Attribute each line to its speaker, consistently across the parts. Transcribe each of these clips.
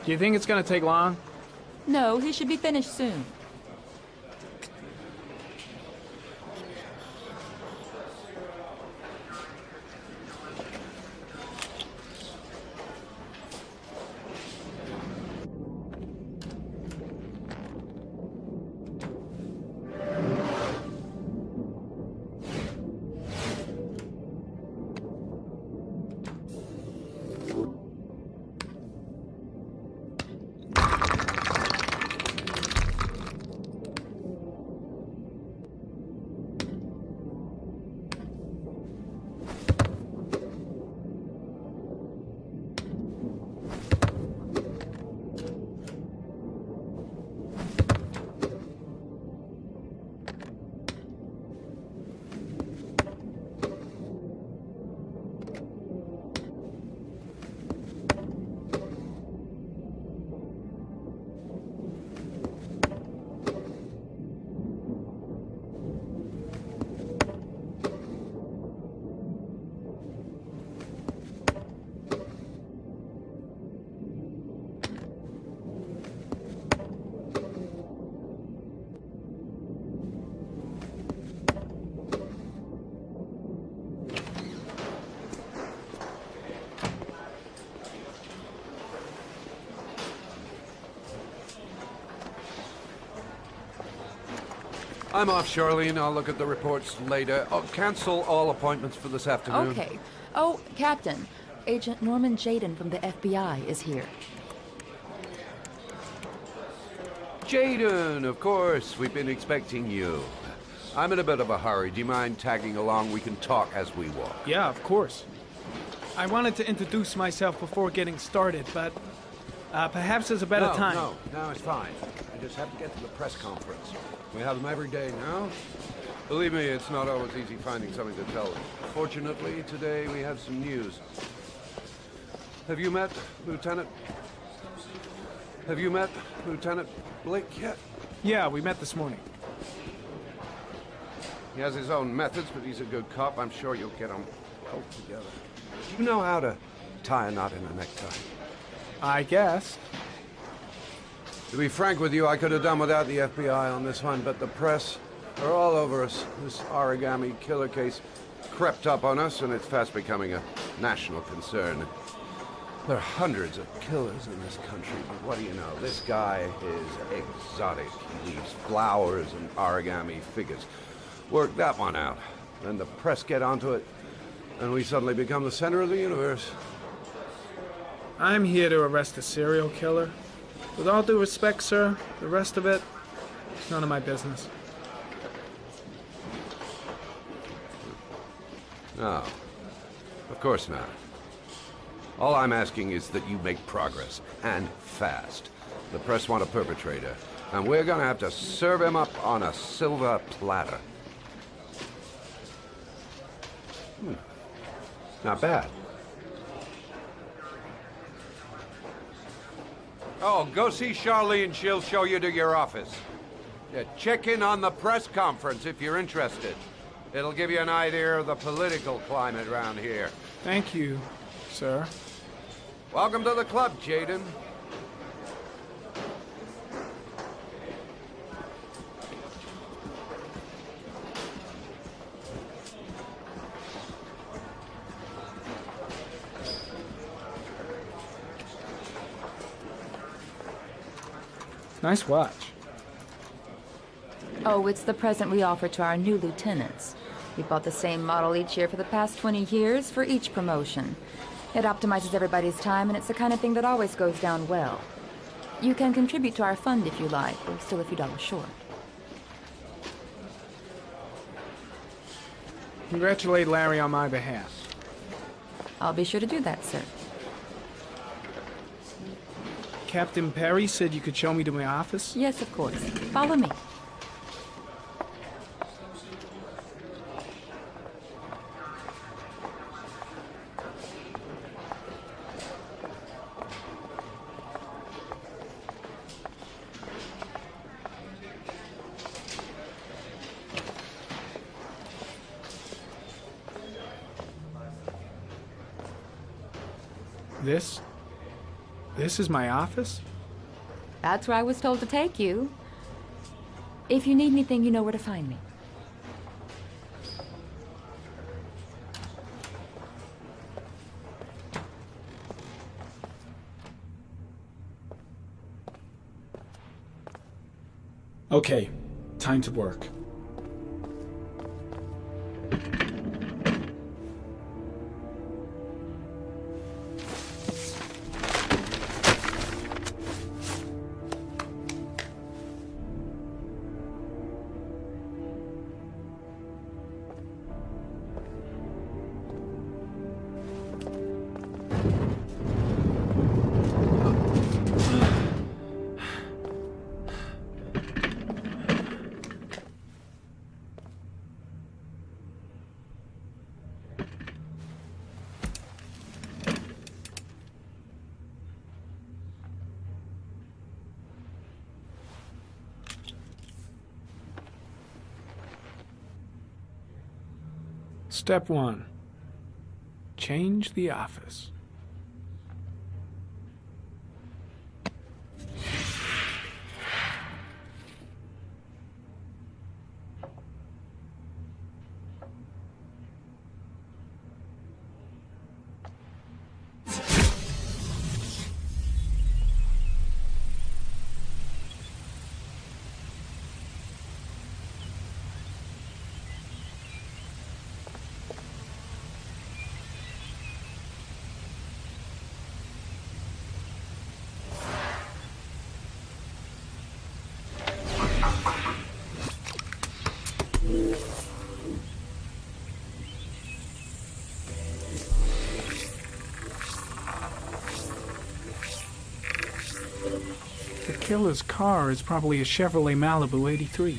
Speaker 1: Do you think it's gonna take long?
Speaker 2: No, he should be finished soon.
Speaker 3: I'm off, Charlene. I'll look at the reports later. Oh, cancel all appointments for this afternoon.
Speaker 2: Okay. Oh, Captain, Agent Norman Jaden from the FBI is here.
Speaker 3: Jaden, of course. We've been expecting you. I'm in a bit of a hurry. Do you mind tagging along? We can talk as we walk.
Speaker 1: Yeah, of course. I wanted to introduce myself before getting started, but perhaps there's a better time.
Speaker 3: No, it's fine. I just have to get to the press conference. We have them every day now. Believe me, it's not always easy finding something to tell them. Fortunately, today we have some news. Have you met Lieutenant Blake yet?
Speaker 1: Yeah, we met this morning.
Speaker 3: He has his own methods, but he's a good cop. I'm sure you'll get them well together. Do you know how to tie a knot in a necktie?
Speaker 1: I guess.
Speaker 3: To be frank with you, I could have done without the FBI on this one, but the press are all over us. This origami killer case crept up on us, and it's fast becoming a national concern. There are hundreds of killers in this country, but what do you know? This guy is exotic. He leaves flowers and origami figures. Work that one out. Then the press get onto it, and we suddenly become the center of the universe.
Speaker 1: I'm here to arrest a serial killer. With all due respect, sir, the rest of it, it's none of my business.
Speaker 3: No, of course not. All I'm asking is that you make progress, and fast. The press want a perpetrator, and we're gonna have to serve him up on a silver platter. Not bad. Oh, go see Charlene. She'll show you to your office. Yeah, check in on the press conference if you're interested. It'll give you an idea of the political climate around here.
Speaker 1: Thank you, sir.
Speaker 3: Welcome to the club, Jaden.
Speaker 1: Nice watch.
Speaker 2: Oh, it's the present we offer to our new lieutenants. We bought the same model each year for the past 20 years for each promotion. It optimizes everybody's time, and it's the kind of thing that always goes down well. You can contribute to our fund if you like. We're still a few dollars short.
Speaker 1: Congratulate Larry on my behalf.
Speaker 2: I'll be sure to do that, sir.
Speaker 1: Captain Perry said you could show me to my office?
Speaker 2: Yes, of course. Follow me.
Speaker 1: This This is my office?
Speaker 2: That's where I was told to take you. If you need anything, you know where to find me.
Speaker 1: Okay, time to work. Step 1. Change the office. The killer's car is probably a Chevrolet Malibu 83.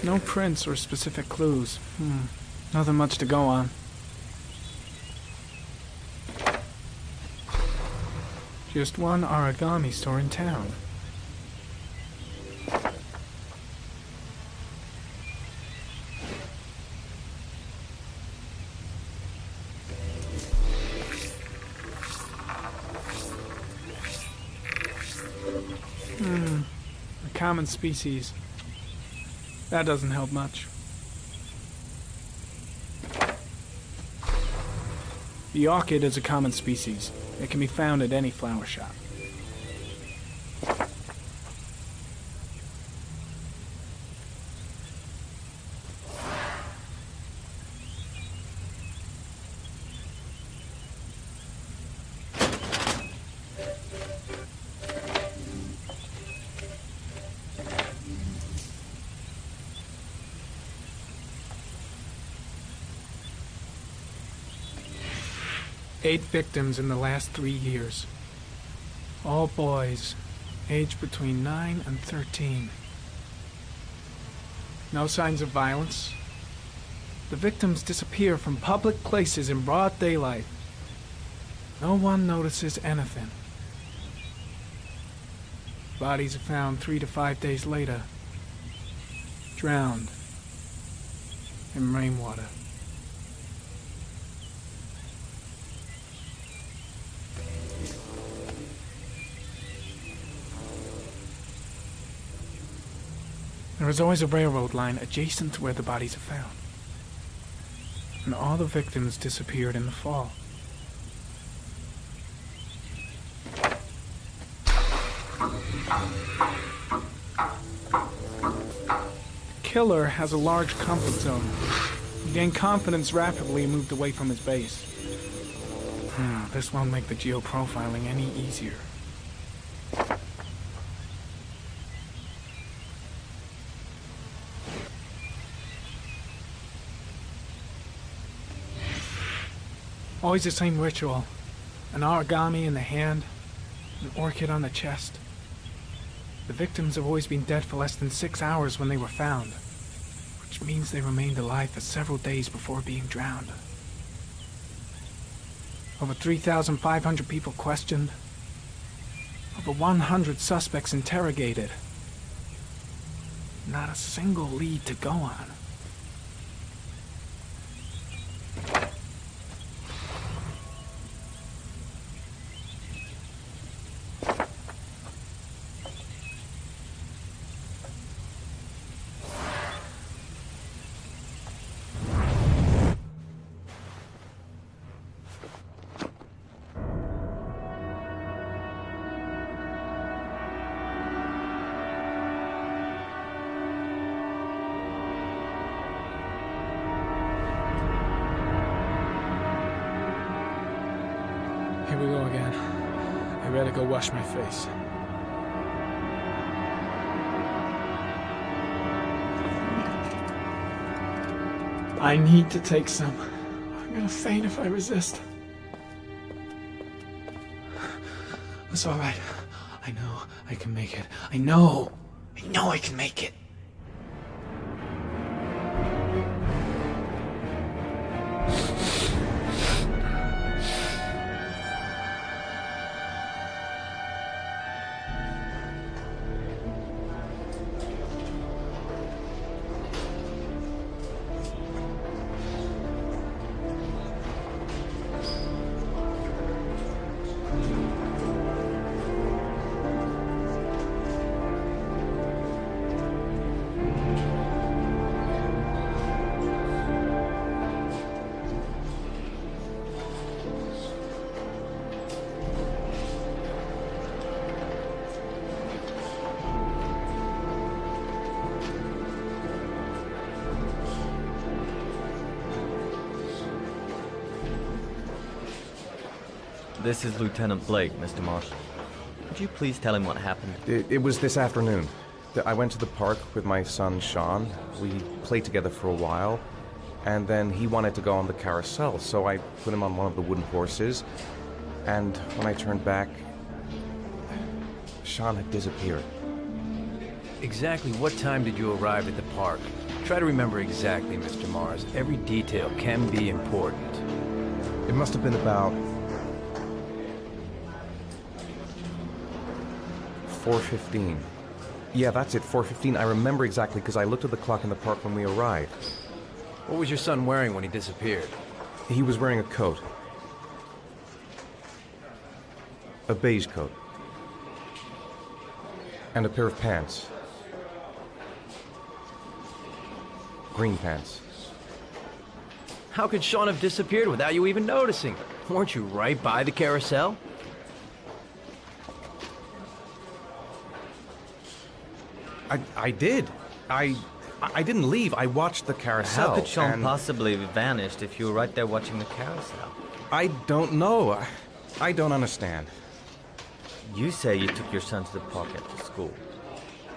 Speaker 1: No prints or specific clues. Nothing much to go on. Just one origami store in town. A common species. That doesn't help much. The orchid is a common species. It can be found at any flower shop. Eight victims in the last 3 years. All boys, aged between 9 and 13. No signs of violence. The victims disappear from public places in broad daylight. No one notices anything. Bodies are found 3 to 5 days later, drowned in rainwater. There is always a railroad line adjacent to where the bodies are found. And all the victims disappeared in the fall. The killer has a large comfort zone. He gained confidence rapidly and moved away from his base. This won't make the geoprofiling any easier. Always the same ritual. An origami in the hand, an orchid on the chest. The victims have always been dead for less than 6 hours when they were found, which means they remained alive for several days before being drowned. Over 3,500 people questioned. Over 100 suspects interrogated. Not a single lead to go on. Here we go again. I better go wash my face. I need to take some. I'm gonna faint if I resist. It's all right. I know I can make it. I know I can make it.
Speaker 4: This is Lieutenant Blake, Mr. Marshall. Could you please tell him what happened?
Speaker 5: It was this afternoon. I went to the park with my son, Sean. We played together for a while, and then he wanted to go on the carousel, so I put him on one of the wooden horses, and when I turned back, Sean had disappeared.
Speaker 6: Exactly what time did you arrive at the park? Try to remember exactly, Mr. Mars. Every detail can be important.
Speaker 5: It must have been about 4:15. Yeah, that's it, 4:15. I remember exactly because I looked at the clock in the park when we arrived.
Speaker 6: What was your son wearing when he disappeared?
Speaker 5: He was wearing a coat. A beige coat. And a pair of pants. Green pants.
Speaker 6: How could Sean have disappeared without you even noticing? Weren't you right by the carousel?
Speaker 5: I did. I didn't leave. I watched the carousel.
Speaker 4: How could Sean
Speaker 5: and
Speaker 4: possibly have vanished if you were right there watching the carousel?
Speaker 5: I don't know. I don't understand.
Speaker 4: You say you took your son to the park after school,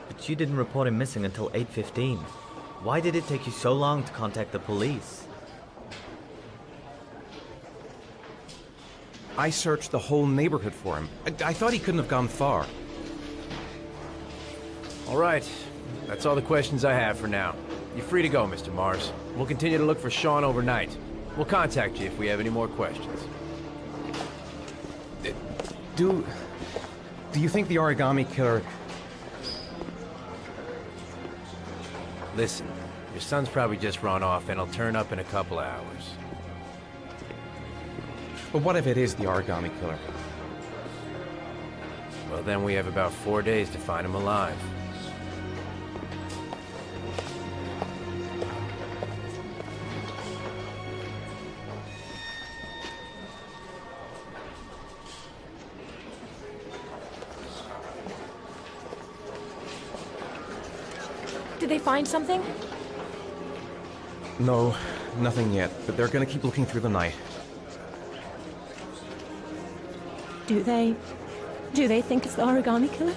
Speaker 4: but you didn't report him missing until 8:15. Why did it take you so long to contact the police?
Speaker 5: I searched the whole neighborhood for him. I thought he couldn't have gone far.
Speaker 6: All right. That's all the questions I have for now. You're free to go, Mr. Mars. We'll continue to look for Sean overnight. We'll contact you if we have any more questions.
Speaker 5: Do you think the origami killer...
Speaker 6: Listen, your son's probably just run off and he'll turn up in a couple hours.
Speaker 5: But what if it is the origami killer?
Speaker 6: Well, then we have about 4 days to find him alive.
Speaker 7: Did they find something?
Speaker 5: No, nothing yet, but they're gonna keep looking through the night.
Speaker 7: Do they think it's the origami killer?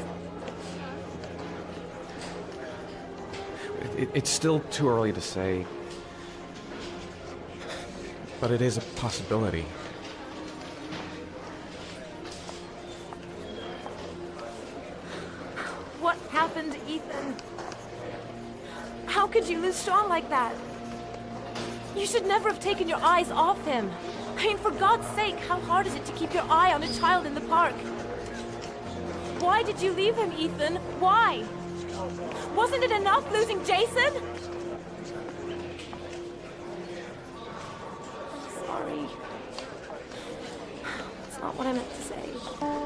Speaker 5: It's still too early to say, but it is a possibility.
Speaker 7: What happened, Ethan? How could you lose Sean like that? You should never have taken your eyes off him.
Speaker 8: I mean, for God's sake, how hard is it to keep your eye on a child in the park? Why did you leave him, Ethan? Why? Wasn't it enough losing Jason? I'm sorry. It's not what I meant to say.